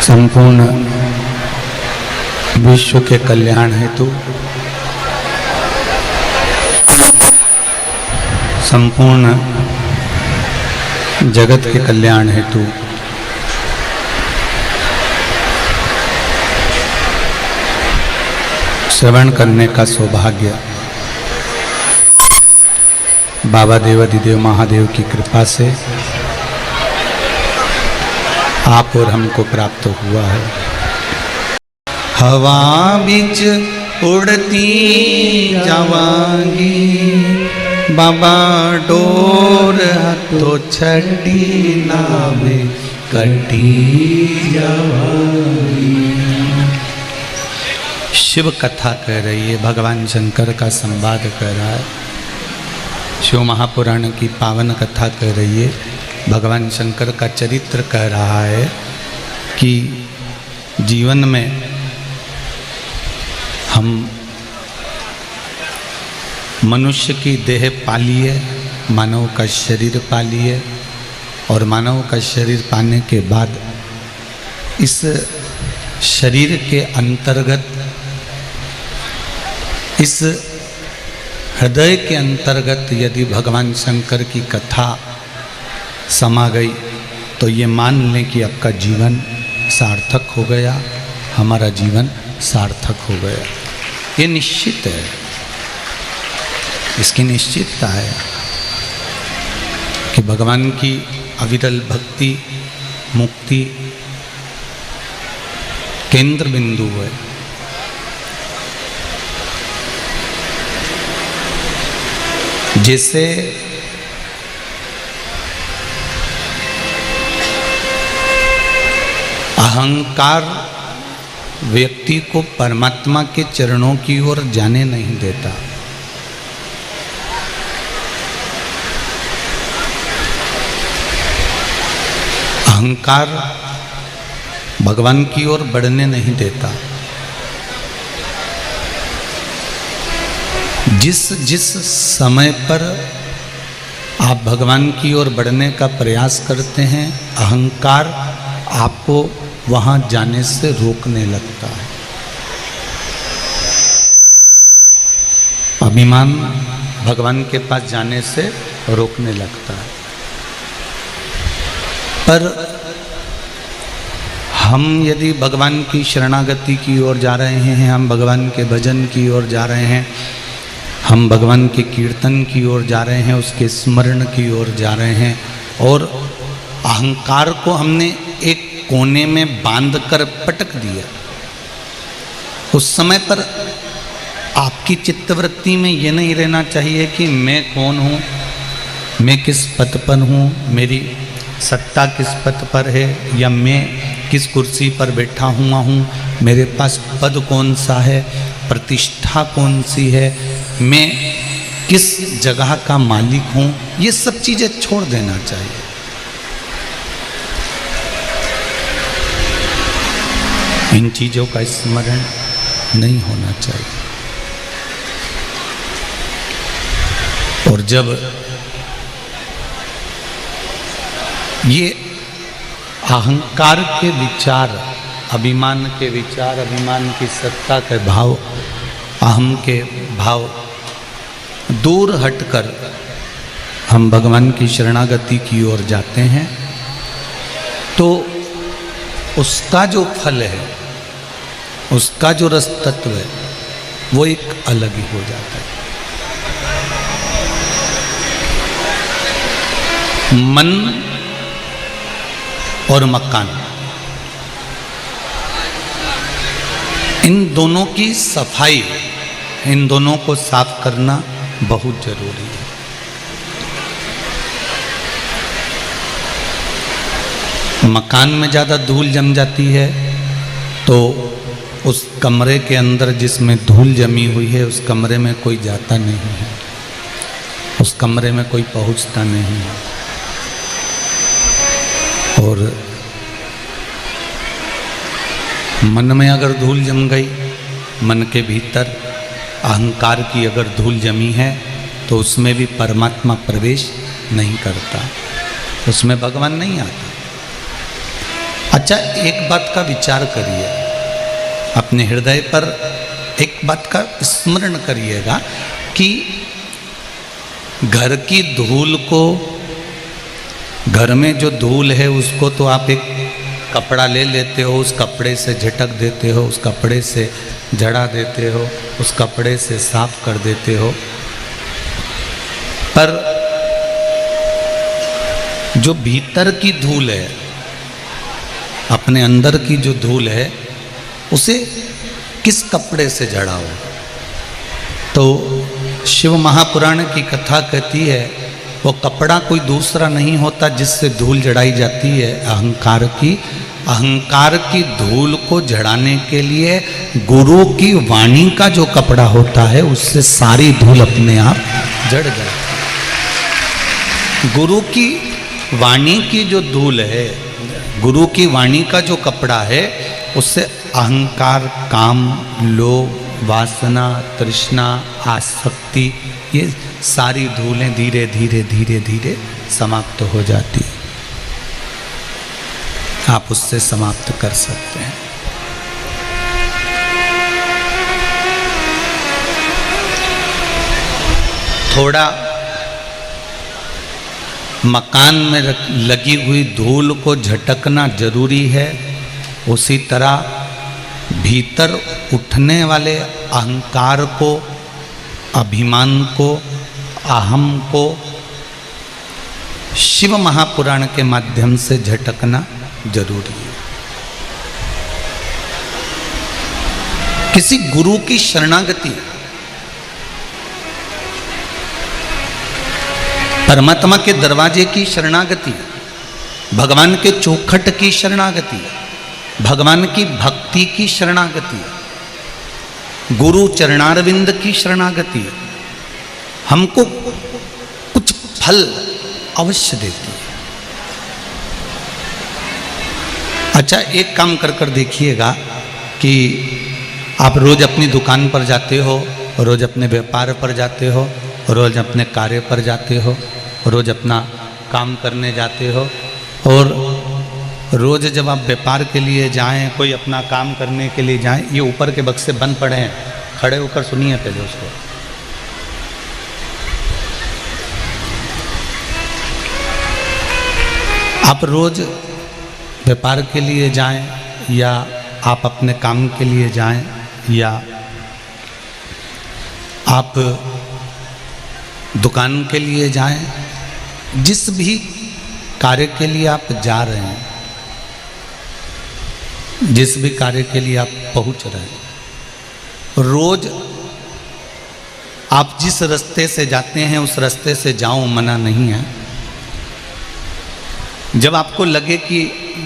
संपूर्ण विश्व के कल्याण हेतु, संपूर्ण जगत के कल्याण हेतु श्रवण करने का सौभाग्य बाबा देवाधिदेव महादेव की कृपा से आप और हमको प्राप्त हुआ है। हवा बीच उड़ती जावांगी, बाबा डोर तो छड़ी नावे कटी जावांगी। शिव कथा कह रही है, भगवान शंकर का संवाद कर रहा है। शिव महापुराण की पावन कथा कह रही है, भगवान शंकर का चरित्र कह रहा है कि जीवन में हम मनुष्य की देह पाली है, मानव का शरीर पाली है, और मानव का शरीर पाने के बाद इस शरीर के अंतर्गत, इस हृदय के अंतर्गत यदि भगवान शंकर की कथा समा गई तो ये मान लें कि आपका जीवन सार्थक हो गया, हमारा जीवन सार्थक हो गया। ये निश्चित है, इसकी निश्चितता है कि भगवान की अविरल भक्ति मुक्ति केंद्र बिंदु है। जैसे अहंकार व्यक्ति को परमात्मा के चरणों की ओर जाने नहीं देता, अहंकार भगवान की ओर बढ़ने नहीं देता। जिस समय पर आप भगवान की ओर बढ़ने का प्रयास करते हैं, अहंकार आपको वहां जाने से रोकने लगता है। अभिमान भगवान के पास जाने से रोकने लगता है। पर हम यदि भगवान की शरणागति की ओर जा रहे हैं, हम भगवान के भजन की ओर जा रहे हैं, हम भगवान के कीर्तन की ओर जा रहे हैं, उसके स्मरण की ओर जा रहे हैं, और अहंकार को हमने एक कोने में बांधकर पटक दिया, उस समय पर आपकी चित्तवृत्ति में ये नहीं रहना चाहिए कि मैं कौन हूँ, मैं किस पद पर हूँ, मेरी सत्ता किस पद पर है, या मैं किस कुर्सी पर बैठा हुआ हूँ, मेरे पास पद कौन सा है, प्रतिष्ठा कौन सी है, मैं किस जगह का मालिक हूँ। ये सब चीज़ें छोड़ देना चाहिए। इन चीज़ों का स्मरण नहीं होना चाहिए। और जब ये अहंकार के विचार, अभिमान के विचार, अभिमान की सत्ता के भाव, अहम के भाव दूर हटकर हम भगवान की शरणागति की ओर जाते हैं, तो उसका जो फल है, उसका जो रस तत्व है, वो एक अलग ही हो जाता है। मन और मकान, इन दोनों की सफाई, इन दोनों को साफ करना बहुत जरूरी है। मकान में ज़्यादा धूल जम जाती है तो उस कमरे के अंदर जिसमें धूल जमी हुई है, उस कमरे में कोई जाता नहीं है, उस कमरे में कोई पहुंचता नहीं है। और मन में अगर धूल जम गई, मन के भीतर अहंकार की अगर धूल जमी है, तो उसमें भी परमात्मा प्रवेश नहीं करता, उसमें भगवान नहीं आता। अच्छा, एक बात का विचार करिए, अपने हृदय पर एक बात का स्मरण करिएगा कि घर की धूल को, घर में जो धूल है उसको तो आप एक कपड़ा ले लेते हो, उस कपड़े से झटक देते हो, उस कपड़े से झड़ा देते हो, उस कपड़े से साफ कर देते हो, पर जो भीतर की धूल है, अपने अंदर की जो धूल है, उसे किस कपड़े से झड़ाओ? तो शिव महापुराण की कथा कहती है वो कपड़ा कोई दूसरा नहीं होता जिससे धूल जड़ाई जाती है, अहंकार की। अहंकार की धूल को झड़ाने के लिए गुरु की वाणी का जो कपड़ा होता है उससे सारी धूल अपने आप जड़ जाती है। गुरु की वाणी की जो धूल है, गुरु की वाणी का जो कपड़ा है, उससे अहंकार, काम, लोभ, वासना, तृष्णा, आसक्ति, ये सारी धूलें धीरे धीरे धीरे धीरे समाप्त हो जाती है। आप उससे समाप्त कर सकते हैं। थोड़ा मकान में लगी हुई धूल को झटकना जरूरी है, उसी तरह भीतर उठने वाले अहंकार को, अभिमान को, अहम को शिव महापुराण के माध्यम से झटकना जरूरी है। किसी गुरु की शरणागति, परमात्मा के दरवाजे की शरणागति, भगवान के चौखट की शरणागति, भगवान की भक्ति की शरणागति, गुरु चरणारविंद की शरणागति हमको कुछ फल अवश्य देती है। अच्छा, एक काम कर देखिएगा कि आप रोज अपनी दुकान पर जाते हो, रोज अपने व्यापार पर जाते हो, रोज अपने कार्य पर जाते हो, रोज अपना काम करने जाते हो, और रोज जब आप व्यापार के लिए जाएं, कोई अपना काम करने के लिए जाएं, ये ऊपर के बक्से बंद पड़े हैं, खड़े होकर सुनिए पहले उसको। आप रोज व्यापार के लिए जाएं, या आप अपने काम के लिए जाएं, या आप दुकान के लिए जाएं, जिस भी कार्य के लिए आप जा रहे हैं, जिस भी कार्य के लिए आप पहुंच रहे हैं, रोज आप जिस रास्ते से जाते हैं उस रास्ते से जाओ, मना नहीं है। जब आपको लगे कि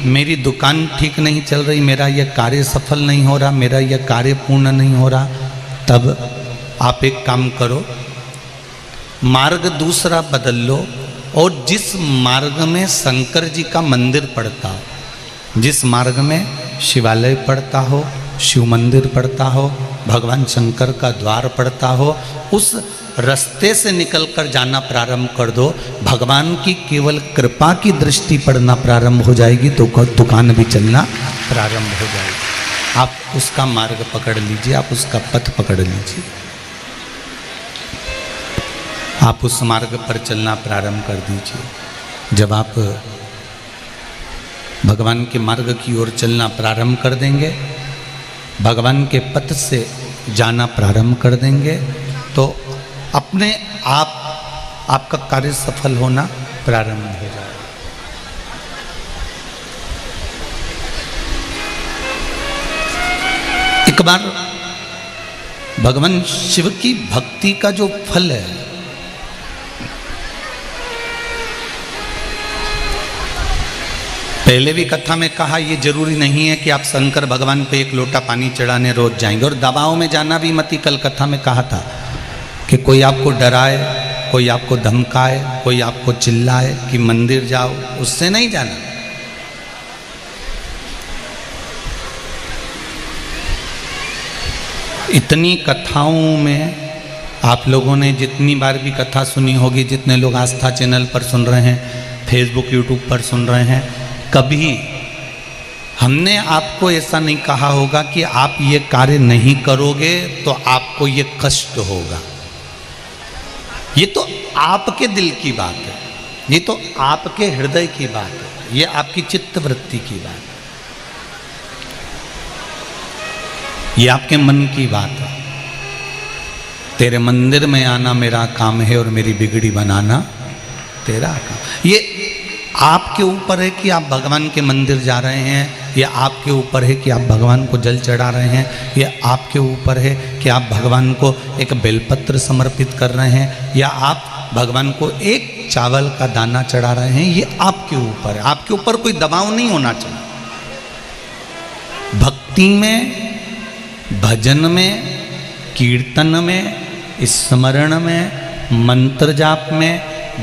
मेरी दुकान ठीक नहीं चल रही, मेरा यह कार्य सफल नहीं हो रहा, मेरा यह कार्य पूर्ण नहीं हो रहा, तब आप एक काम करो, मार्ग दूसरा बदल लो, और जिस मार्ग में शंकर जी का मंदिर पड़ता हो, जिस मार्ग में शिवालय पड़ता हो, शिव मंदिर पड़ता हो, भगवान शंकर का द्वार पड़ता हो, उस रास्ते से निकलकर जाना प्रारंभ कर दो। भगवान की केवल कृपा की दृष्टि पड़ना प्रारंभ हो जाएगी तो दुकान भी चलना प्रारंभ हो जाएगी। आप उसका मार्ग पकड़ लीजिए, आप उसका पथ पकड़ लीजिए, आप उस मार्ग पर चलना प्रारंभ कर दीजिए। जब आप भगवान के मार्ग की ओर चलना प्रारंभ कर देंगे, भगवान के पथ से जाना प्रारंभ कर देंगे, तो अपने आप आपका कार्य सफल होना प्रारंभ हो जाएगा। एक बार भगवान शिव की भक्ति का जो फल है, पहले भी कथा में कहा, ये जरूरी नहीं है कि आप शंकर भगवान पे एक लोटा पानी चढ़ाने रोज जाएंगे, और दबाव में जाना भी मत। कल कथा में कहा था कि कोई आपको डराए, कोई आपको धमकाए, कोई आपको चिल्लाए कि मंदिर जाओ, उससे नहीं जाना। इतनी कथाओं में आप लोगों ने जितनी बार भी कथा सुनी होगी, जितने लोग आस्था चैनल पर सुन रहे हैं, फेसबुक यूट्यूब पर सुन रहे हैं, कभी हमने आपको ऐसा नहीं कहा होगा कि आप ये कार्य नहीं करोगे तो आपको ये कष्ट होगा। ये तो आपके दिल की बात है, ये तो आपके हृदय की बात है, ये आपकी चित्तवृत्ति की बात है, ये आपके मन की बात है। तेरे मंदिर में आना मेरा काम है और मेरी बिगड़ी बनाना तेरा काम। ये आपके ऊपर है कि आप भगवान के मंदिर जा रहे हैं, या आपके ऊपर है कि आप भगवान को जल चढ़ा रहे हैं, या आपके ऊपर है कि आप भगवान को एक बेलपत्र समर्पित कर रहे हैं, या आप भगवान को एक चावल का दाना चढ़ा रहे हैं। ये आपके ऊपर है, आपके ऊपर कोई दबाव नहीं होना चाहिए। भक्ति में, भजन में, कीर्तन में, स्मरण में, मंत्र जाप में,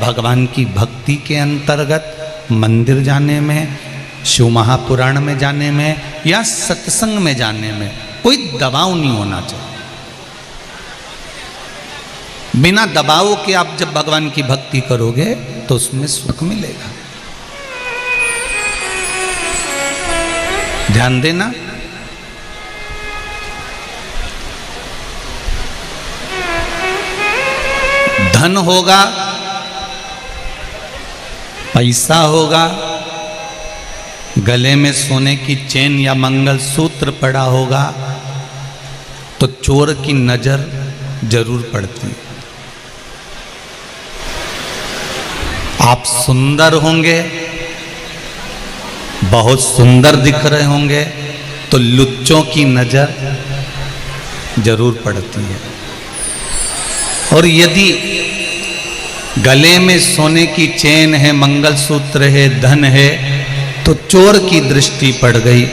भगवान की भक्ति के अंतर्गत मंदिर जाने में, शिव महापुराण में जाने में, या सत्संग में जाने में कोई दबाव नहीं होना चाहिए। बिना दबाव के आप जब भगवान की भक्ति करोगे तो उसमें सुख मिलेगा। ध्यान देना। धन होगा, पैसा होगा, गले में सोने की चेन या मंगलसूत्र पड़ा होगा तो चोर की नजर जरूर पड़ती है। आप सुंदर होंगे, बहुत सुंदर दिख रहे होंगे तो लुच्चों की नजर जरूर पड़ती है। और यदि गले में सोने की चेन है, मंगलसूत्र है, धन है तो चोर की दृष्टि पड़ गई।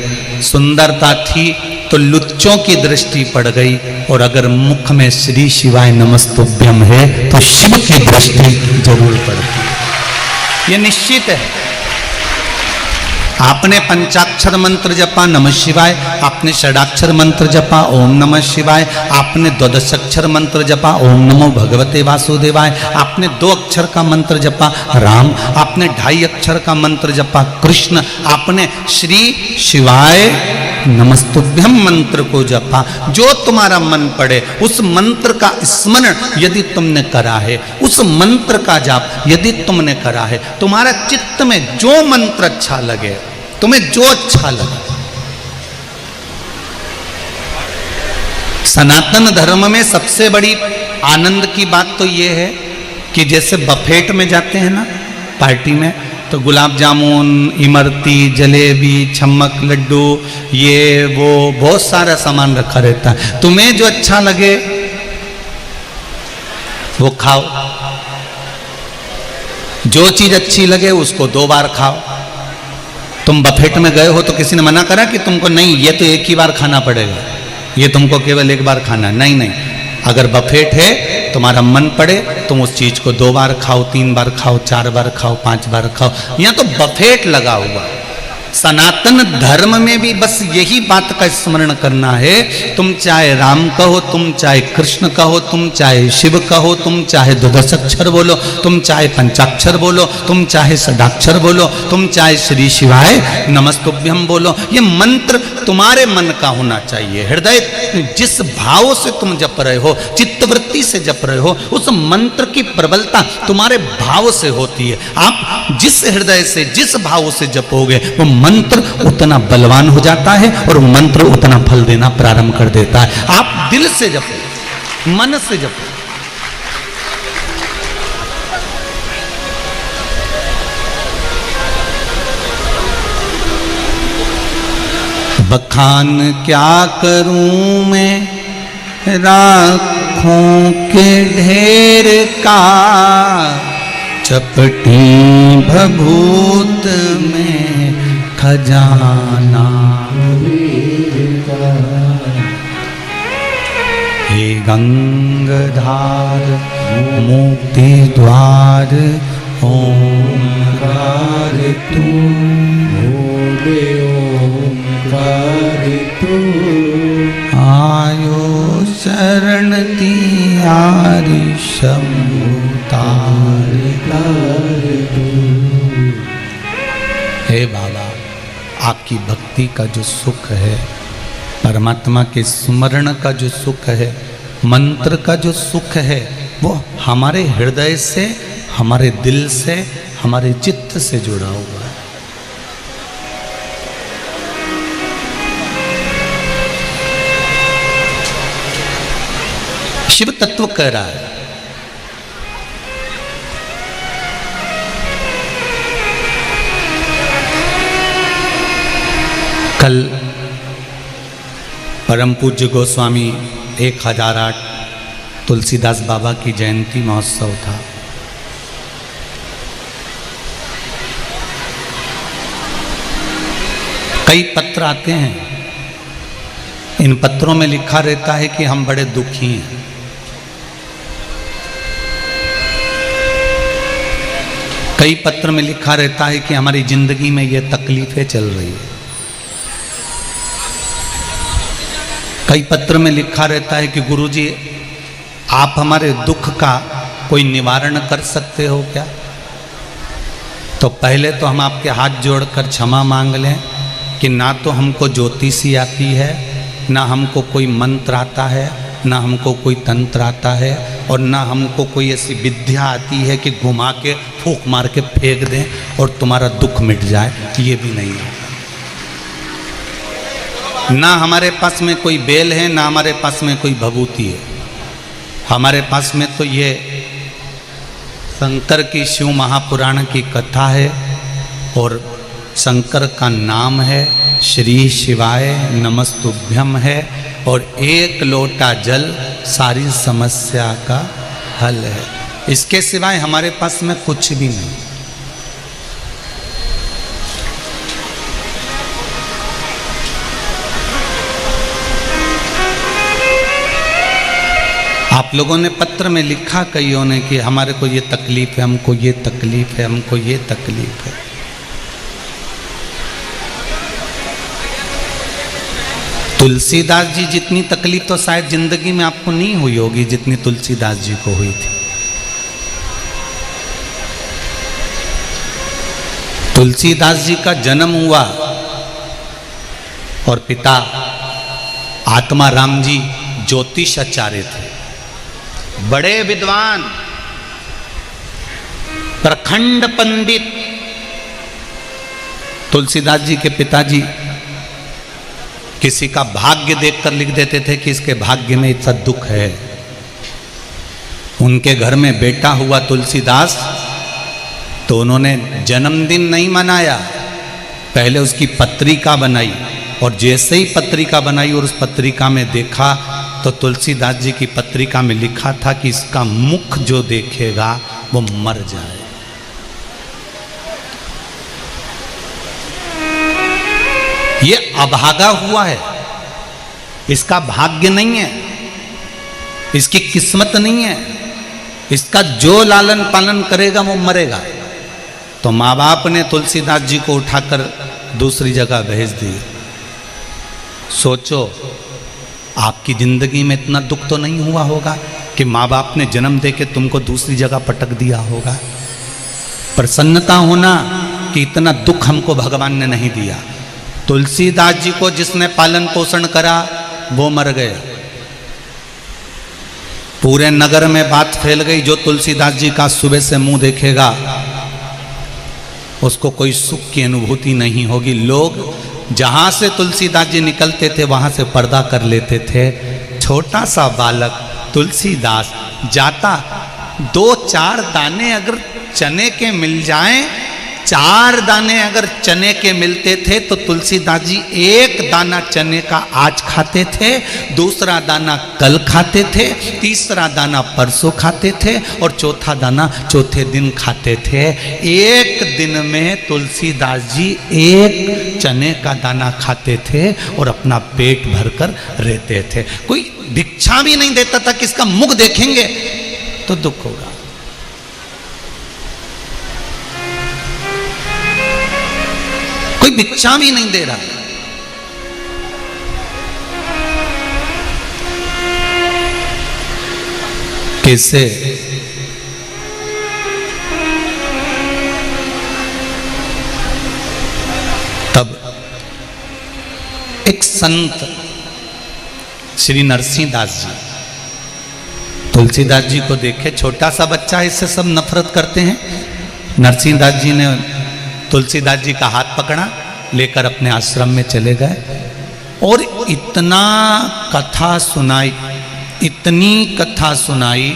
सुंदरता थी तो लुच्चों की दृष्टि पड़ गई। और अगर मुख में श्री शिवाय नमस्तुभ्यम है तो शिव की दृष्टि जरूर पड़ती है। यह निश्चित है। आपने पंचाक्षर मंत्र जपा नमः शिवाय, आपने षडाक्षर मंत्र जपा ओम नमः शिवाय, आपने द्वादशाक्षर मंत्र जपा ओम नमो भगवते वासुदेवाय, आपने 2 अक्षर का मंत्र जपा राम, आपने 2.5 अक्षर का मंत्र जपा कृष्ण, आपने श्री शिवाय नमस्तुभ्यम मंत्र को जपा। जो तुम्हारा मन पड़े उस मंत्र का स्मरण यदि तुमने करा है, उस मंत्र का जाप यदि तुमने करा है, तुम्हारा चित्त में जो मंत्र अच्छा लगे, तुम्हें जो अच्छा लगे। सनातन धर्म में सबसे बड़ी आनंद की बात तो यह है कि जैसे बफेट में जाते हैं ना पार्टी में, तो गुलाब जामुन, इमरती, जलेबी, छम्मक, लड्डू, ये वो बहुत सारा सामान रखा रहता है। तुम्हें जो अच्छा लगे वो खाओ, जो चीज अच्छी लगे उसको 2 बार खाओ। तुम बफेट में गए हो तो किसी ने मना करा कि तुमको नहीं ये तो एक ही बार खाना पड़ेगा, ये तुमको केवल एक बार खाना? नहीं नहीं, अगर बफेट है तुम्हारा मन पड़े तुम उस चीज को 2 बार खाओ, 3 बार खाओ, 4 बार खाओ, 5 बार खाओ। यहाँ तो बफेट लगा हुआ। सनातन धर्म में भी बस यही बात का स्मरण करना है। तुम चाहे राम कहो, तुम चाहे कृष्ण कहो, तुम चाहे शिव कहो, तुम चाहे द्वादशाक्षर बोलो, तुम चाहे पंचाक्षर बोलो, तुम चाहे षडाक्षर बोलो, तुम चाहे श्री शिवाय नमस्तुभ्यम बोलो, ये मंत्र तुम्हारे मन का होना चाहिए। हृदय जिस भाव से तुम जप रहे हो, चित्तवृत्ति से जप रहे हो, उस मंत्र की प्रबलता तुम्हारे भाव से होती है। आप जिस हृदय से, जिस भाव से जपोगे वो मंत्र उतना बलवान हो जाता है और मंत्र उतना फल देना प्रारंभ कर देता है। आप दिल से जपो, मन से जपो। बखान क्या करूं मैं राखों के ढेर का, चपटी भभूत में खजाना। हे गंगाधार मुक्ति द्वार ओंकार तू, भोले ओंकार तू, आयो शरण तिहारी शंभुतार। हे बाबा, आपकी की भक्ति का जो सुख है, परमात्मा के स्मरण का जो सुख है, मंत्र का जो सुख है, वो हमारे हृदय से, हमारे दिल से, हमारे चित्त से जुड़ा हुआ है। शिव तत्व कह रहा है, कल परम पूज्य गोस्वामी 1008 तुलसीदास बाबा की जयंती महोत्सव था। कई पत्र आते हैं, इन पत्रों में लिखा रहता है कि हम बड़े दुखी हैं। कई पत्र में लिखा रहता है कि हमारी जिंदगी में ये तकलीफें चल रही है। कई पत्र में लिखा रहता है कि गुरुजी आप हमारे दुख का कोई निवारण कर सकते हो क्या? तो पहले तो हम आपके हाथ जोड़कर क्षमा मांग लें कि ना तो हमको ज्योतिषी आती है, ना हमको कोई मंत्र आता है, ना हमको कोई तंत्र आता है, और ना हमको कोई ऐसी विद्या आती है कि घुमा के फूंक मार के फेंक दें और तुम्हारा दुख मिट जाए, ये भी नहीं है। ना हमारे पास में कोई बेल है, ना हमारे पास में कोई भभूति है। हमारे पास में तो ये शंकर की शिव महापुराण की कथा है, और शंकर का नाम है श्री शिवाय नमस्तुभ्यम है, और एक लोटा जल सारी समस्या का हल है। इसके सिवाय हमारे पास में कुछ भी नहीं। आप लोगों ने पत्र में लिखा कईयों ने कि हमारे को ये तकलीफ है, हमको ये तकलीफ है, हमको ये तकलीफ है। तुलसीदास जी जितनी तकलीफ तो शायद जिंदगी में आपको नहीं हुई होगी जितनी तुलसीदास जी को हुई थी। तुलसीदास जी का जन्म हुआ और पिता आत्मा राम जी ज्योतिष आचार्य थे, बड़े विद्वान, प्रखंड पंडित। तुलसीदास जी के पिताजी किसी का भाग्य देखकर लिख देते थे कि इसके भाग्य में इतना दुख है। उनके घर में बेटा हुआ तुलसीदास, तो उन्होंने जन्मदिन नहीं मनाया, पहले उसकी पत्रिका बनाई, और जैसे ही पत्रिका बनाई और उस पत्रिका में देखा तो तुलसीदास जी की पत्रिका में लिखा था कि इसका मुख जो देखेगा वो मर जाए। ये अभागा हुआ है, इसका भाग्य नहीं है, इसकी किस्मत नहीं है, इसका जो लालन पालन करेगा वो मरेगा। तो माँ बाप ने तुलसीदास जी को उठाकर दूसरी जगह भेज दिया। सोचो, आपकी जिंदगी में इतना दुख तो नहीं हुआ होगा कि माँ बाप ने जन्म देके तुमको दूसरी जगह पटक दिया होगा। प्रसन्नता होना कि इतना दुख हमको भगवान ने नहीं दिया। तुलसीदास जी को जिसने पालन पोषण करा वो मर गया। पूरे नगर में बात फैल गई, जो तुलसीदास जी का सुबह से मुंह देखेगा उसको कोई सुख की अनुभूति नहीं होगी। लोग जहां से तुलसीदास जी निकलते थे वहां से पर्दा कर लेते थे। छोटा सा बालक तुलसीदास जाता, 2-4 दाने अगर चने के मिल जाएं, 4 दाने अगर चने के मिलते थे तो तुलसीदास जी 1 दाना चने का आज खाते थे, दूसरा दाना कल खाते थे, तीसरा दाना परसों खाते थे, और चौथा दाना चौथे दिन खाते थे। एक दिन में तुलसीदास जी 1 चने का दाना खाते थे और अपना पेट भरकर रहते थे। कोई भिक्षा भी नहीं देता था कि इसका मुख देखेंगे तो दुख होगा। कोई भिक्षा भी नहीं दे रहा। कैसे? तब एक संत श्री नरसिंहदास जी, तुलसीदास जी को देखे, छोटा सा बच्चा है, इससे सब नफरत करते हैं। नरसिंहदास जी ने तुलसीदास जी का हाथ पकड़ा, लेकर अपने आश्रम में चले गए और इतना कथा सुनाई, इतनी कथा सुनाई,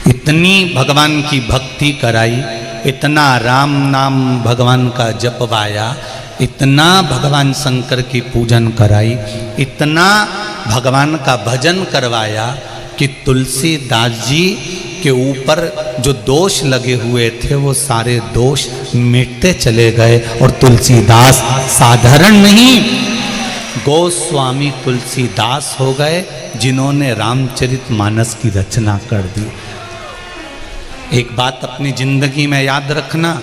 इतनी भगवान की भक्ति कराई, इतना राम नाम भगवान का जपवाया, इतना भगवान शंकर की पूजन कराई, इतना भगवान का भजन करवाया कि तुलसीदास जी के ऊपर जो दोष लगे हुए थे वो सारे दोष मिटते चले गए। और तुलसीदास साधारण नहीं, गोस्वामी तुलसीदास हो गए, जिन्होंने रामचरितमानस की रचना कर दी। एक बात अपनी जिंदगी में याद रखना,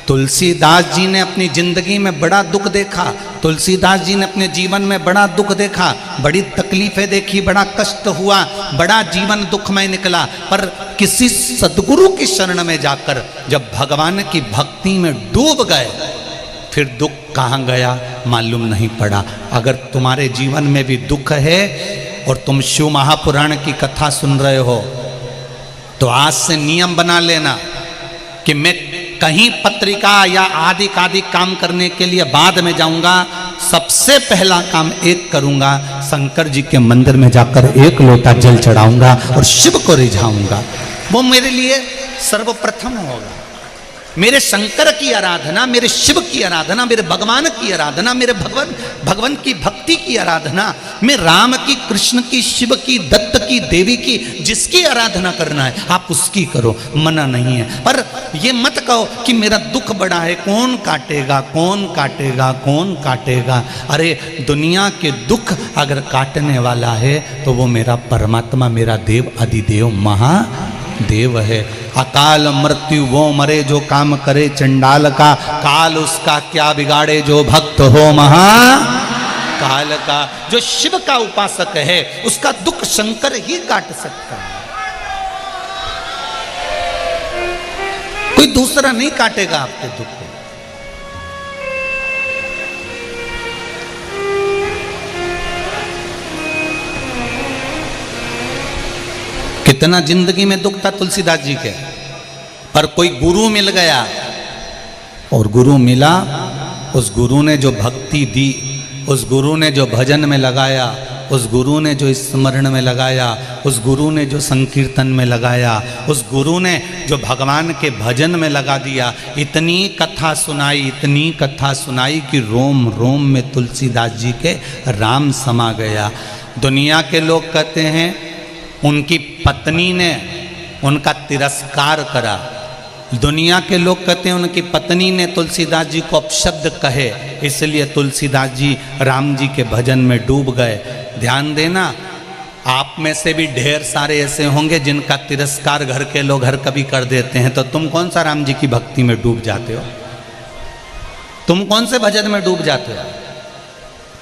तुलसीदास जी ने अपनी जिंदगी में बड़ा दुख देखा, तुलसीदास जी ने अपने जीवन में बड़ा दुख देखा, बड़ी तकलीफें देखी, बड़ा कष्ट हुआ, बड़ा जीवन दुखमय निकला, पर किसी सदगुरु की शरण में जाकर जब भगवान की भक्ति में डूब गए, फिर दुख कहाँ गया मालूम नहीं पड़ा। अगर तुम्हारे जीवन में भी दुख है और तुम शिव महापुराण की कथा सुन रहे हो, तो आज से नियम बना लेना कि मैं कहीं पत्रिका या आदि काम करने के लिए बाद में जाऊंगा, सबसे पहला काम एक करूंगा, शंकर जी के मंदिर में जाकर एक लोटा जल चढ़ाऊंगा और शिव को रिझाऊंगा। वो मेरे लिए सर्वप्रथम होगा। मेरे शंकर की आराधना, मेरे शिव की आराधना, मेरे भगवान की आराधना, मेरे भगवान की भक्ति की आराधना, मैं राम की, कृष्ण की, शिव की, दत्त की, देवी की, जिसकी आराधना करना है आप उसकी करो, मना नहीं है। पर ये मत कहो कि मेरा दुख बड़ा है, कौन काटेगा, कौन काटेगा, कौन काटेगा। अरे दुनिया के दुख अगर काटने वाला है तो वो मेरा परमात्मा, मेरा देव अधिदेव महादेव है। अकाल मृत्यु वो मरे जो काम करे चंडाल का, काल उसका क्या बिगाड़े जो भक्त हो महाकाल का। जो शिव का उपासक है उसका दुख शंकर ही काट सकता है, कोई दूसरा नहीं काटेगा आपके दुख को। कितना जिंदगी में दुख था तुलसीदास जी के, पर कोई गुरु मिल गया, और गुरु मिला, उस गुरु ने जो भक्ति दी, उस गुरु ने जो भजन में लगाया, उस गुरु ने जो स्मरण में लगाया, उस गुरु ने जो संकीर्तन में लगाया, उस गुरु ने जो भगवान के भजन में लगा दिया, इतनी कथा सुनाई, इतनी कथा सुनाई कि रोम रोम में तुलसीदास जी के राम समा गया। दुनिया के लोग कहते हैं उनकी पत्नी ने उनका तिरस्कार करा, दुनिया के लोग कहते हैं उनकी पत्नी ने तुलसीदास जी को अपशब्द कहे, इसलिए तुलसीदास जी राम जी के भजन में डूब गए। ध्यान देना, आप में से भी ढेर सारे ऐसे होंगे जिनका तिरस्कार घर के लोग हर कभी कर देते हैं, तो तुम कौन सा राम जी की भक्ति में डूब जाते हो? तुम कौन से भजन में डूब जाते हो?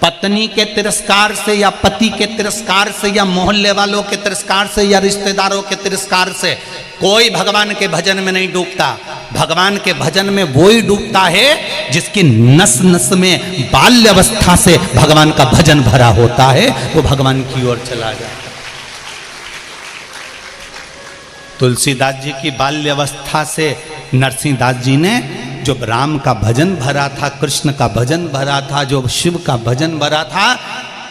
पत्नी के तिरस्कार से या पति के तिरस्कार से या मोहल्ले वालों के तिरस्कार से या रिश्तेदारों के तिरस्कार से कोई भगवान के भजन में नहीं डूबता। भगवान के भजन में वो ही डूबता है जिसकी नस नस में बाल्यावस्था से भगवान का भजन भरा होता है, वो भगवान की ओर चला जाता है। तुलसीदास जी की बाल्यावस्था से नरसिंहदास जी ने जो राम का भजन भरा था, कृष्ण का भजन भरा था, जो शिव का भजन भरा था,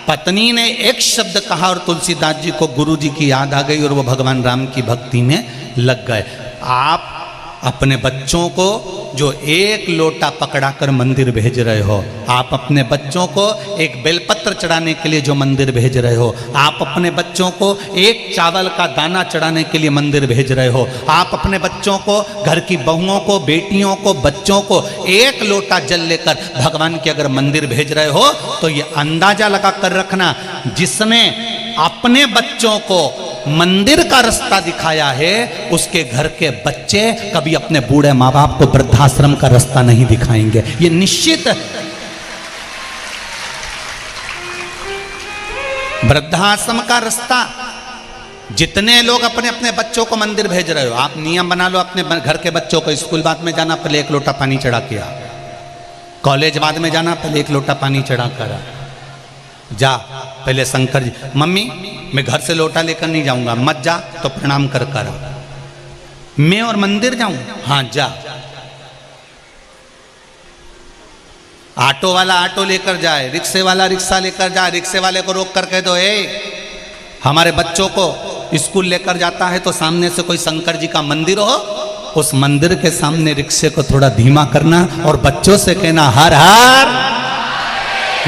पत्नी ने एक शब्द कहा और तुलसीदास जी को गुरु जी की याद आ गई और वो भगवान राम की भक्ति में लग गए। आप अपने बच्चों को जो एक लोटा पकड़ा कर मंदिर भेज रहे हो, आप अपने बच्चों को एक बेलपत्र चढ़ाने के लिए जो मंदिर भेज रहे हो, आप अपने बच्चों को एक चावल का दाना चढ़ाने के लिए मंदिर भेज रहे हो, आप अपने बच्चों को, घर की बहुओं को, बेटियों को, बच्चों को एक लोटा जल लेकर भगवान के अगर मंदिर भेज रहे हो, तो ये अंदाजा लगा कर रखना, जिसने अपने बच्चों को मंदिर का रास्ता दिखाया है, उसके घर के बच्चे कभी अपने बूढ़े माँ बाप को वृद्धाश्रम का रास्ता नहीं दिखाएंगे, ये निश्चित। वृद्धाश्रम का रास्ता, जितने लोग अपने अपने बच्चों को मंदिर भेज रहे हो, आप नियम बना लो अपने घर के बच्चों को स्कूल बाद में जाना, पहले एक लोटा पानी चढ़ा के आओ। कॉलेज बाद में जाना, पहले एक लोटा पानी चढ़ा कर आ। जा पहले शंकर जी, मम्मी मैं घर से लोटा लेकर नहीं जाऊंगा, मत जा, तो प्रणाम कर कर आ। मैं और मंदिर जाऊं? हाँ जा। ऑटो वाला ऑटो लेकर जाए, रिक्शे वाला रिक्शा लेकर जाए, रिक्शे वाले को रोक कर कह दो, हमारे बच्चों को स्कूल लेकर जाता है तो सामने से कोई शंकर जी का मंदिर हो, उस मंदिर के सामने रिक्शे को थोड़ा धीमा करना और बच्चों से कहना हर हर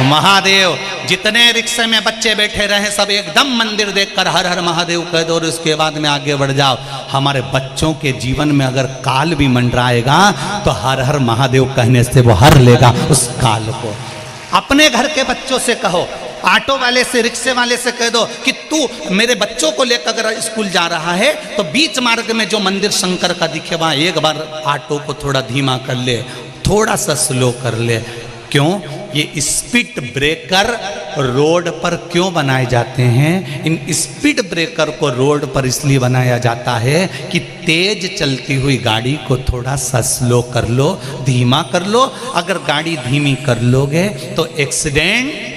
महादेव। जितने रिक्शे में बच्चे बैठे रहे सब एकदम मंदिर देखकर हर हर महादेव कह दो और उसके बाद में आगे बढ़ जाओ। हमारे बच्चों के जीवन में अगर काल भी मंडराएगा तो हर हर महादेव कहने से वो हर लेगा उस काल को। अपने घर के बच्चों से कहो, ऑटो वाले से, रिक्शे वाले से कह दो कि तू मेरे बच्चों को लेकर अगर स्कूल जा रहा है तो बीच मार्ग में जो मंदिर शंकर का दिखे वहां एक बार ऑटो को थोड़ा धीमा कर ले, थोड़ा सा स्लो कर ले। क्यों? ये स्पीड ब्रेकर रोड पर क्यों बनाए जाते हैं? इन स्पीड ब्रेकर को रोड पर इसलिए बनाया जाता है कि तेज चलती हुई गाड़ी को थोड़ा सा स्लो कर लो, धीमा कर लो। अगर गाड़ी धीमी कर लोगे तो एक्सीडेंट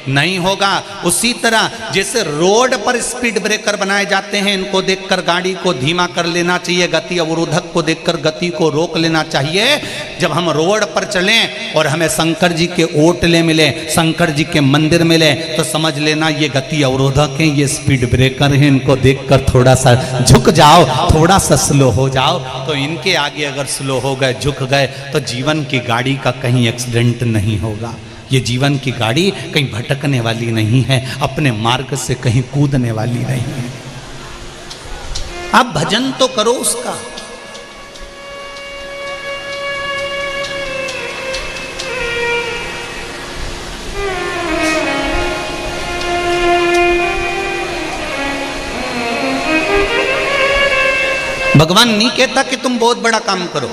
नहीं होगा। उसी तरह जैसे रोड पर स्पीड ब्रेकर बनाए जाते हैं, इनको देखकर गाड़ी को धीमा कर लेना चाहिए, गति अवरोधक को देखकर गति को रोक लेना चाहिए। जब हम रोड पर चलें और हमें शंकर जी के ओटले मिले, शंकर जी के मंदिर मिले, तो समझ लेना ये गति अवरोधक हैं, ये स्पीड ब्रेकर हैं। इनको देखकर थोड़ा सा झुक जाओ, थोड़ा सा स्लो हो जाओ। तो इनके आगे अगर स्लो हो गए, झुक गए, तो जीवन की गाड़ी का कहीं एक्सीडेंट नहीं होगा। ये जीवन की गाड़ी कहीं भटकने वाली नहीं है, अपने मार्ग से कहीं कूदने वाली नहीं है। आप भजन तो करो उसका। भगवान नहीं कहता कि तुम बहुत बड़ा काम करो।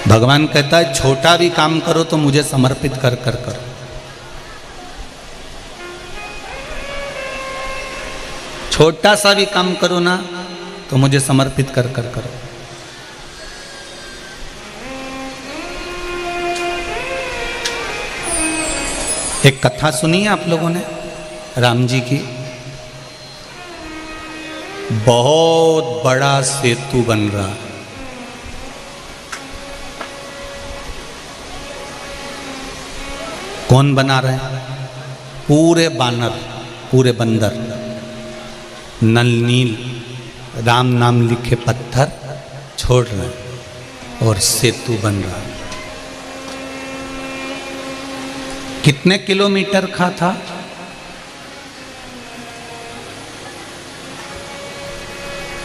भगवान कहता है छोटा भी काम करो तो मुझे समर्पित कर कर करो। छोटा सा भी काम करो ना तो मुझे समर्पित कर कर करो। एक कथा सुनी है आप लोगों ने राम जी की? बहुत बड़ा सेतु बन रहा है। कौन बना रहे हैं? पूरे बानर, पूरे बंदर, नल नील राम नाम लिखे पत्थर छोड़ रहे हैं और सेतु बन रहा है। कितने किलोमीटर का था?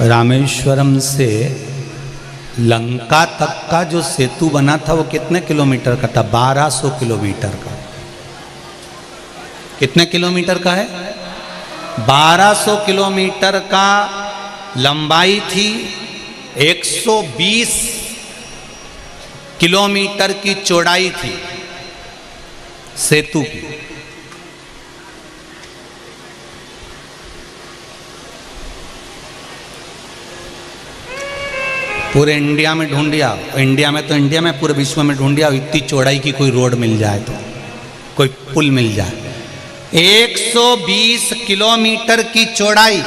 रामेश्वरम से लंका तक का जो सेतु बना था वो कितने किलोमीटर का था? 1200 किलोमीटर का। कितने किलोमीटर का है? 1200 किलोमीटर का लंबाई थी, 120 किलोमीटर की चौड़ाई थी सेतु की। पूरे इंडिया में ढूंढिया, इंडिया में तो इंडिया में, पूरे विश्व में ढूंढिया, इतनी चौड़ाई की कोई रोड मिल जाए तो, कोई पुल मिल जाए। 120 किलोमीटर की चौड़ाई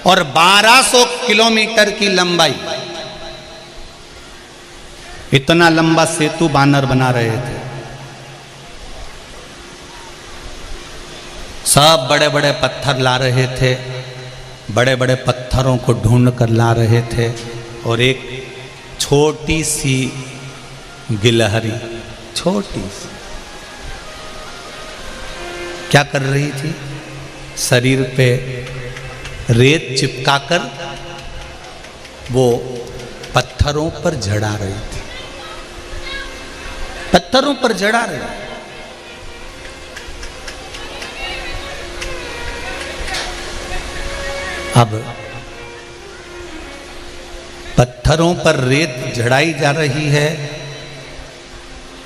और 1200 किलोमीटर की लंबाई, इतना लंबा सेतु बानर बना रहे थे। सब बड़े बड़े पत्थर ला रहे थे, बड़े बड़े पत्थरों को ढूंढ कर ला रहे थे और एक छोटी सी गिलहरी, छोटी सी, क्या कर रही थी? शरीर पे रेत चिपकाकर वो पत्थरों पर जड़ा रही थी, पत्थरों पर जड़ा रही। अब पत्थरों पर रेत जड़ाई जा रही है।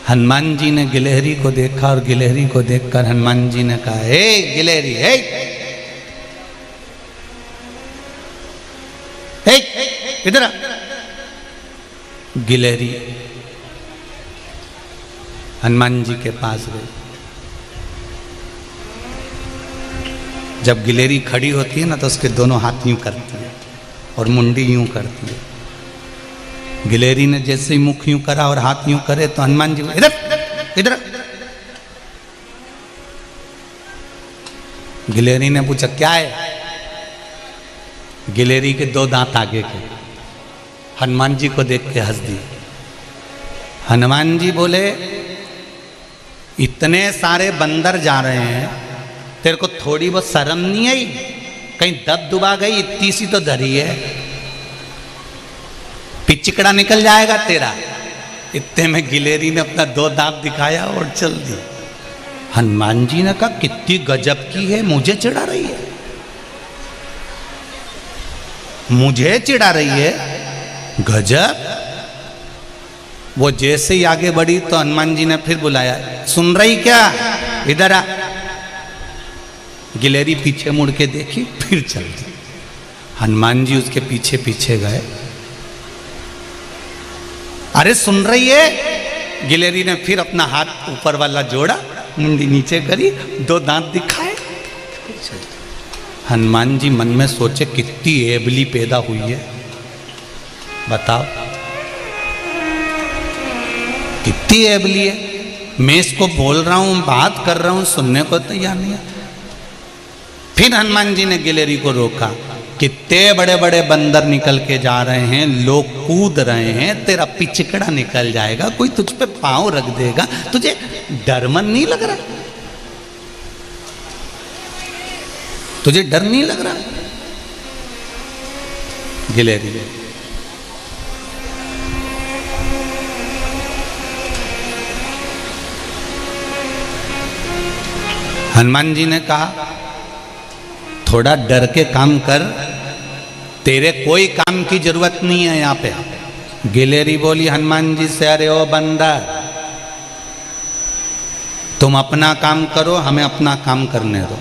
हनुमान जी ने गिलहरी को देखा और गिलहरी को देखकर हनुमान जी ने कहा, हे गिलहरी, हे इधर आ। गिलहरी हनुमान जी के पास गई। जब गिलहरी खड़ी होती है ना तो उसके दोनों हाथ यूं करती है और मुंडी यूं करती है। गिलहरी ने जैसे ही मुख यूं करा और हाथ यूं करे तो हनुमान जी इधर इधर। गिलहरी ने पूछा क्या है? गिलहरी के दो दांत आगे के। हनुमान जी को देख के हंस दी। हनुमान जी बोले इतने सारे बंदर जा रहे हैं, तेरे को थोड़ी बहुत शर्म नहीं आई? कहीं दब दुबा गई? इतनी सी तो धरी है, पिचकड़ा निकल जाएगा तेरा। इतने में गिलहरी ने अपना दो दांत दिखाया और चल दी। हनुमान जी ने कहा कितनी गजब की है, मुझे चिढ़ा रही है, मुझे चिढ़ा रही है, गजब। वो जैसे ही आगे बढ़ी तो हनुमान जी ने फिर बुलाया, सुन रही क्या? इधर आ। गिलहरी पीछे मुड़ के देखी, फिर चल दी। हनुमान जी उसके पीछे पीछे गए। अरे सुन रही है? गिलहरी ने फिर अपना हाथ ऊपर वाला जोड़ा, मुंडी नीचे करी, दो दांत दिखाए। हनुमान जी मन में सोचे कितनी एबली पैदा हुई है, बताओ कितनी एबली है। मैं इसको बोल रहा हूं, बात कर रहा हूं, सुनने को तैयार नहीं है। फिर हनुमान जी ने गिलहरी को रोका। कितने बड़े बड़े बंदर निकल के जा रहे हैं, लोग कूद रहे हैं, तेरा पिचकड़ा निकल जाएगा, कोई तुझ पे पांव रख देगा, तुझे डर मन नहीं लग रहा? तुझे डर नहीं लग रहा? गिलहरी हनुमान जी ने कहा थोड़ा डर के काम कर, तेरे कोई काम की जरूरत नहीं है यहाँ पे। गिलहरी बोली हनुमान जी से, अरे ओ बंदर, तुम अपना काम करो, हमें अपना काम करने दो।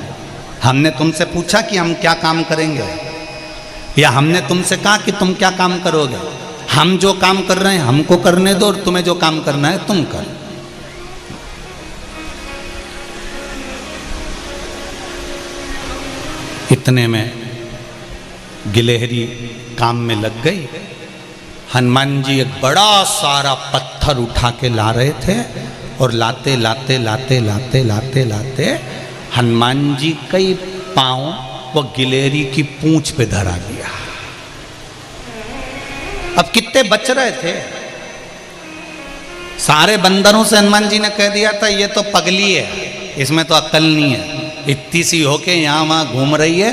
हमने तुमसे पूछा कि हम क्या काम करेंगे, या हमने तुमसे कहा कि तुम क्या काम करोगे? हम जो काम कर रहे हैं हमको करने दो, और तुम्हें जो काम करना है तुम करो। इतने में गिलहरी काम में लग गई। हनुमान जी एक बड़ा सारा पत्थर उठा के ला रहे थे, और लाते लाते लाते लाते लाते लाते हनुमान जी कई पांव वो गिलहरी की पूंछ पे धरा दिया। अब कितने बच रहे थे? सारे बंदरों से हनुमान जी ने कह दिया था ये तो पगली है, इसमें तो अक्ल नहीं है, इतनी सी होके यहाँ वहाँ घूम रही है,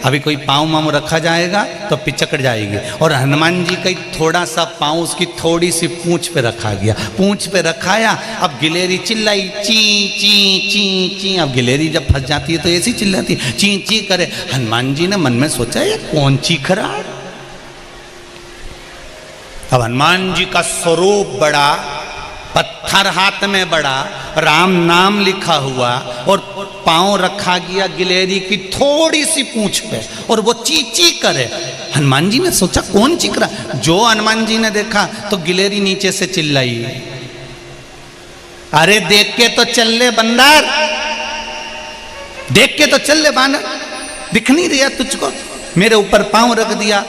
अभी कोई पाँव माँव रखा जाएगा तो पिचकड़ जाएगी। और हनुमान जी का थोड़ा सा पाँव उसकी थोड़ी सी पूंछ पे रखा गया, पूंछ पे रखाया। अब गिलहरी चिल्लाई ची ची ची ची। अब गिलहरी जब फंस जाती है तो ऐसी चिल्लाती ची ची करे। हनुमान जी ने मन में सोचा ये कौन चीख रहा है? अब हनुमान जी का स्वरूप बड़ा, पत्थर हाथ में बड़ा, राम नाम लिखा हुआ, और पांव रखा गया गिलहरी की थोड़ी सी पूंछ पे, और वो ची ची करे। हनुमान जी ने सोचा कौन चीख रहा? जो हनुमान जी ने देखा तो गिलहरी नीचे से चिल्लाई, अरे देख के तो चल ले बंदर, देख के तो चल ले बानर, दिख नहीं रहा तुझको? मेरे ऊपर पांव रख दिया।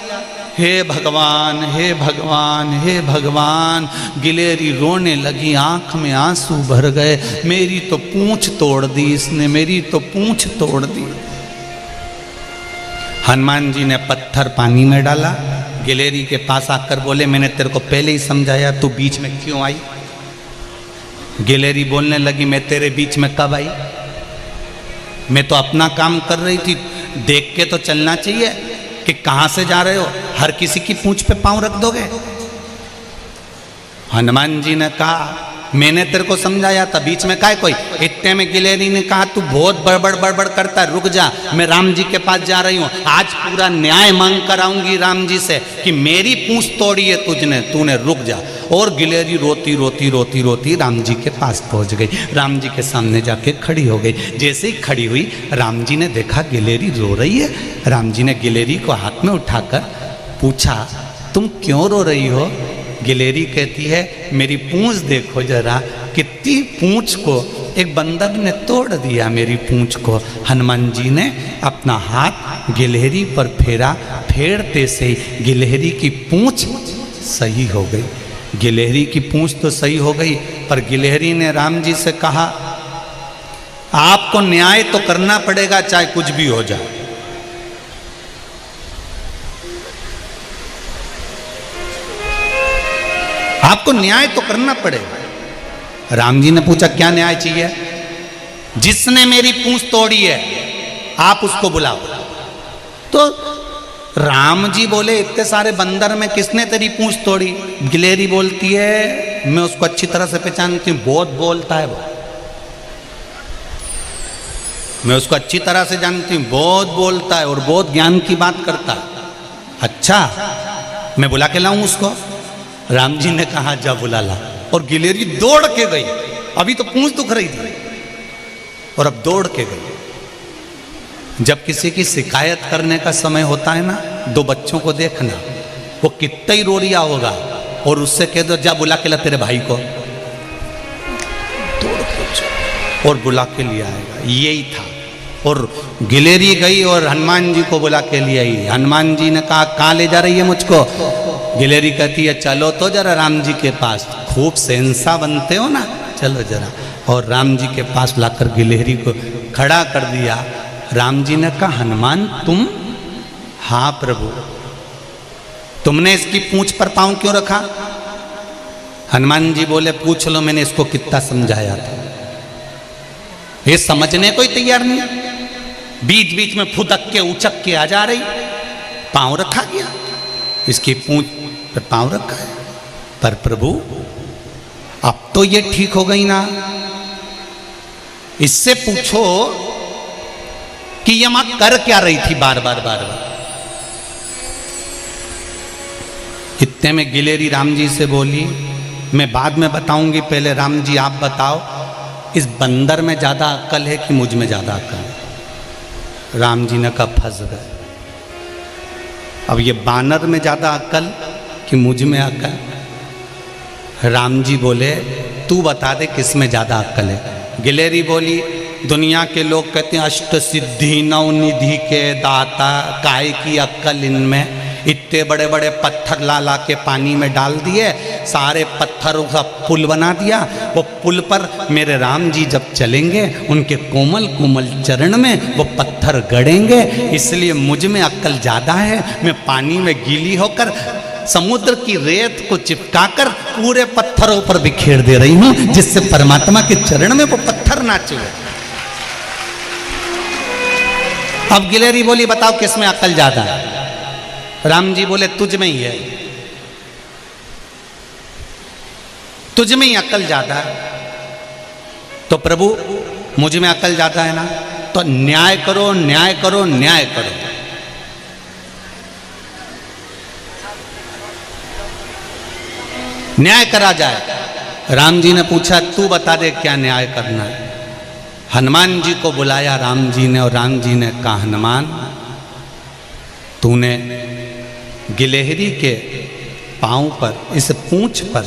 हे भगवान, हे भगवान, हे भगवान। गिलहरी रोने लगी, आंख में आंसू भर गए। मेरी तो पूंछ तोड़ दी इसने, मेरी तो पूंछ तोड़ दी। हनुमान जी ने पत्थर पानी में डाला, गिलहरी के पास आकर बोले मैंने तेरे को पहले ही समझाया, तू बीच में क्यों आई? गिलहरी बोलने लगी मैं तेरे बीच में कब आई? मैं तो अपना काम कर रही थी, देख के तो चलना चाहिए कि कहां से जा रहे हो, हर किसी की पूंछ पे पांव रख दोगे? हनुमान जी ने कहा मैंने तेरे को समझाया था, बीच में काय कोई? इतने में गिलहरी ने कहा तू बहुत बड़बड़ बड़बड़ करता है, रुक जा, मैं राम जी के पास जा रही हूँ, आज पूरा न्याय मांग कर आऊंगी राम जी से कि मेरी पूंछ तोड़ी है तुझने, तूने, रुक जा। और गिलहरी रोती रोती रोती रोती राम जी के पास पहुंच गई, राम जी के सामने जाके खड़ी हो गई। जैसे ही खड़ी हुई राम जी ने देखा गिलहरी रो रही है। राम जी ने गिलहरी को हाथ में उठाकर पूछा तुम क्यों रो रही हो? गिलेरी कहती है मेरी पूंछ देखो जरा, कितनी पूंछ को एक बंदर ने तोड़ दिया मेरी पूंछ को। हनुमान जी ने अपना हाथ गिलहरी पर फेरा, फेरते से ही गिलहरी की पूंछ सही हो गई। गिलहरी की पूंछ तो सही हो गई, पर गिलहरी ने राम जी से कहा आपको न्याय तो करना पड़ेगा चाहे कुछ भी हो जाए। आपको न्याय तो करना पड़ेगा। राम जी ने पूछा क्या न्याय चाहिए? जिसने मेरी पूंछ तोड़ी है आप उसको बुलाओ। तो राम जी बोले इतने सारे बंदर में किसने तेरी पूंछ तोड़ी? गिलहरी बोलती है मैं उसको अच्छी तरह से पहचानती हूं, बहुत बोलता है वो, मैं उसको अच्छी तरह से जानती हूं, बहुत बोलता है और बहुत ज्ञान की बात करता है। अच्छा मैं बुला के लाऊं उसको? राम जी ने कहा जा बुला ला। और गिलहरी दौड़ के गई, अभी तो पूंछ दुख रही थी और अब दौड़ के गई। जब किसी की शिकायत करने का समय होता है ना, दो बच्चों को देखना, वो कितना ही रो रिया होगा और उससे कह दो जा बुला के ला तेरे भाई को, दौड़ के और बुला के लिए आएगा। यही था। और गिलहरी गई और हनुमान जी को बुला के लिए आई। हनुमान जी ने कहा कहाँ ले जा रही है मुझको? गिलहरी कहती है चलो तो जरा राम जी के पास, खूब सेंसा बनते हो ना, चलो जरा। और राम जी के पास लाकर गिलहरी को खड़ा कर दिया। राम जी ने कहा हनुमान तुम? हाँ प्रभु। तुमने इसकी पूंछ पर पांव क्यों रखा? हनुमान जी बोले पूछ लो मैंने इसको कितना समझाया था, ये समझने को ही तैयार नहीं, बीच बीच में फुदक के उचक के आ जा रही। पांव रखा गया, इसकी पूंछ पर पांव रखा है। पर प्रभु अब तो ये ठीक हो गई ना, इससे पूछो कि ये मां कर क्या रही थी बार बार बार बार। इतने में गिलहरी राम जी से बोली मैं बाद में बताऊंगी, पहले राम जी आप बताओ इस बंदर में ज्यादा अक्ल है कि मुझ में ज्यादा अक्ल है? राम जी ने कहा फंस गए। अब ये बानर में ज्यादा अक्ल कि मुझ में अक्ल? राम जी बोले तू बता दे किस में ज्यादा अक्ल है। गिलहरी बोली दुनिया के लोग कहते हैं अष्ट सिद्धि नौ निधि के दाता, काय की अक्ल इनमें? इतने बड़े बड़े पत्थर ला ला के पानी में डाल दिए, सारे पत्थरों का पुल बना दिया। वो पुल पर मेरे राम जी जब चलेंगे उनके कोमल कोमल चरण में वो पत्थर गड़ेंगे, इसलिए मुझ में अक्ल ज़्यादा है। मैं पानी में गीली होकर समुद्र की रेत को चिपकाकर पूरे पत्थरों पर बिखेर दे रही हूँ, जिससे परमात्मा के चरण में वो पत्थर नाचे। अब गिलहरी बोली बताओ किस में अक्ल ज़्यादा है? राम जी बोले तुझ में ही है, तुझ में ही अक्ल ज्यादा है। तो प्रभु मुझ में अक्ल ज्यादा है ना, तो न्याय करो न्याय करो न्याय करो। न्याय करा जाए। राम जी ने पूछा तू बता दे क्या न्याय करना है? हनुमान जी को बुलाया राम जी ने और राम जी ने कहा हनुमान तूने गिलहरी के पांव पर, इस पूंछ पर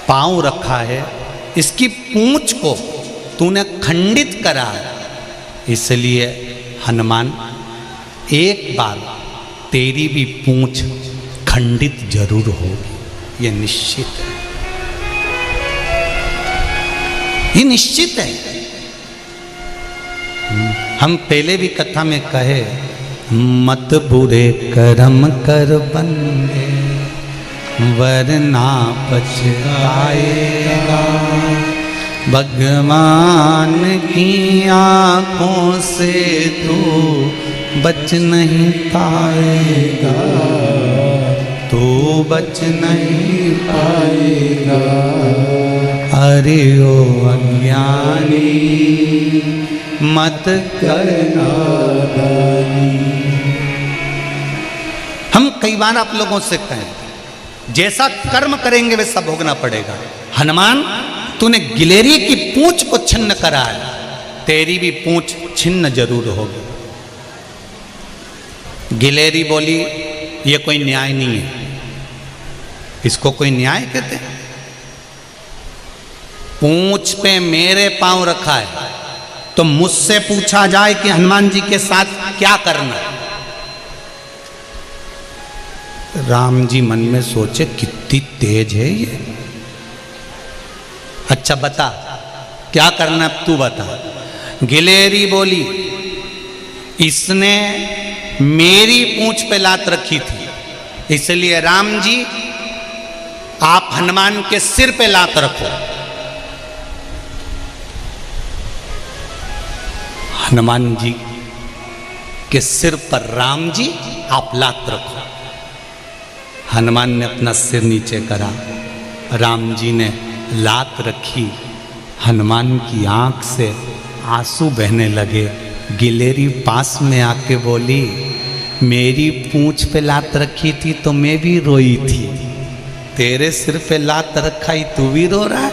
पांव रखा है, इसकी पूंछ को तूने खंडित करा है, इसलिए हनुमान एक बार तेरी भी पूंछ खंडित जरूर होगी, ये निश्चित है, ये निश्चित है। हम पहले भी कथा में कहे मत बुरे कर्म कर बंदे वरना पछताएगा, भगवान की आंखों से तू बच नहीं पाएगा, तू बच नहीं पाएगा। अरे ओ अज्ञानी मत करना दानी। हम कई बार आप लोगों से कहें जैसा कर्म करेंगे वैसा भोगना पड़ेगा। हनुमान तूने गिलहरी की पूंछ को छिन्न करा है, तेरी भी पूंछ छिन्न जरूर होगी। गिलहरी बोली ये कोई न्याय नहीं है। इसको कोई न्याय कहते हैं? पूंछ पे मेरे पांव रखा है तो मुझसे पूछा जाए कि हनुमान जी के साथ क्या करना है। राम जी मन में सोचे कितनी तेज है ये। अच्छा बता क्या करना है, तू बता। गिलेरी बोली इसने मेरी पूंछ पे लात रखी थी, इसलिए राम जी आप हनुमान के सिर पे लात रखो। हनुमान जी के सिर पर राम जी आप लात रखो। हनुमान ने अपना सिर नीचे करा, राम जी ने लात रखी। हनुमान की आंख से आंसू बहने लगे। गिलेरी पास में आके बोली मेरी पूंछ पे लात रखी थी तो मैं भी रोई थी, तेरे सिर पे लात रखा ही तू भी रो रहा है।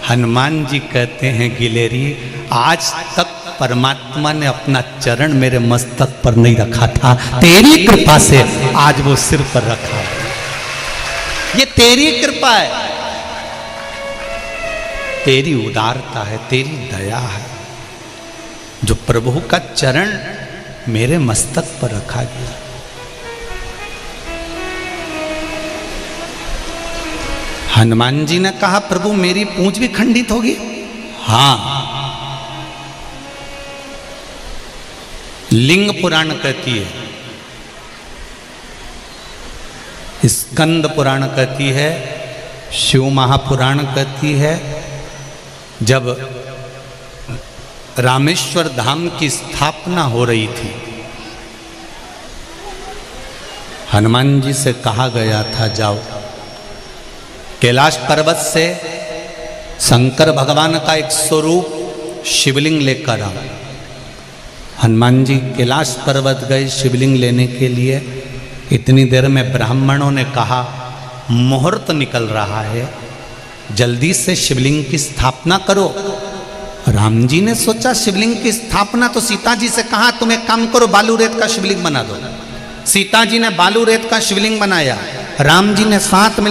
हनुमान जी कहते हैं गिलेरी आज तक परमात्मा ने अपना चरण मेरे मस्तक पर नहीं रखा था, तेरी कृपा से आज वो सिर पर रखा है। ये तेरी कृपा है, तेरी उदारता है, तेरी दया है जो प्रभु का चरण मेरे मस्तक पर रखा गया। हनुमान जी ने कहा प्रभु मेरी पूंछ भी खंडित होगी? हाँ। लिंग पुराण कहती है, स्कंद पुराण कहती है, शिव महापुराण कहती है, जब रामेश्वर धाम की स्थापना हो रही थी हनुमान जी से कहा गया था जाओ कैलाश पर्वत से शंकर भगवान का एक स्वरूप शिवलिंग लेकर आओ। हनुमान जी कैलाश पर्वत गए शिवलिंग लेने के लिए। इतनी देर में ब्राह्मणों ने कहा मुहूर्त निकल रहा है, जल्दी से शिवलिंग की स्थापना करो। राम जी ने सोचा शिवलिंग की स्थापना तो सीता जी से कहा तुम एक काम करो बालू रेत का शिवलिंग बना दो। सीता जी ने बालू रेत का शिवलिंग बनाया, राम जी ने साथ में